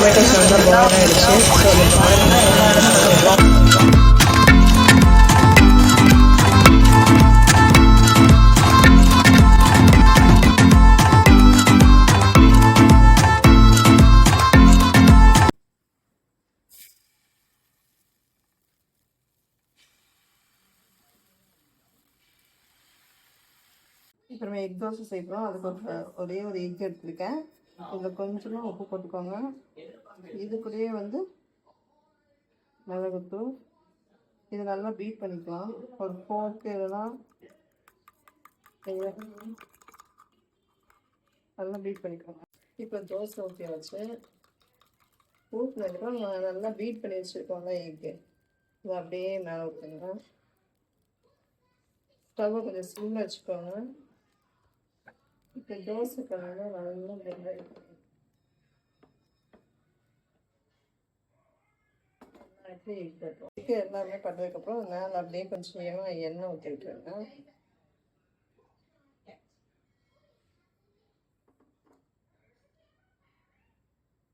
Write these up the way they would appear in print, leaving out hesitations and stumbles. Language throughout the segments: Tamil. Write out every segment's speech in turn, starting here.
டொமேட்டோஸ் நல்லா பாயில் ஆகிடுச்சு. ஸோ அது பாருங்கள் இப்போ நம்ம எக் தோசை செய்கிறோம். அதுக்கு ஒரே ஒரு எக் எடுத்துருக்கேன். இதில் கொஞ்சமாக உப்பு போட்டுக்கோங்க. இது கூடயே மிளகுத்தூள். இது நல்லா பீட் பண்ணிக்கலாம். ஒரு ஃபோர்க்கு இல்லைனா நல்லா பீட் பண்ணிக்கோங்க. இப்போ தோசை ஊற்றி வச்சு ஊற்றினதுக்கப்புறம் நல்லா பீட் பண்ணி வச்சுருக்கோங்க எக்கு. இது அப்படியே மேலே ஊற்றுங்க. ஸ்டவ்வை கொஞ்சம் சிம்மில் வச்சுக்கோங்க. இப்போ தோசை கலந்து நல்லா எக்கு எல்லாமே பண்ணதுக்கப்புறம் மேலே அப்படியே கொஞ்சம் எண்ணெய் ஊற்றி விட்டுருங்க.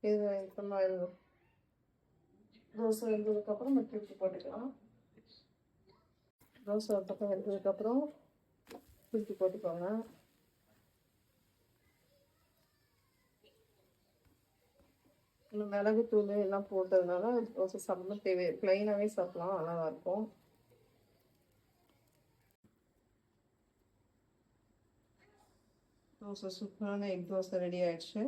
இது தோசை வெந்ததுக்கப்புறம் நம்ம திருப்பி போட்டுக்கலாம். தோசை ஒரு பக்கம் வெந்ததுக்கப்புறம் திருப்பி போட்டுக்கோங்க. மிளகுத்தூள் எல்லாம் போட்டதுனால தோசை சாப்பிடணும் தேவை. ப்ளைனாகவே சாப்பிடலாம், நல்லா இருக்கும். தோசை சூப்பரான எக் தோசை ரெடி ஆயிடுச்சு.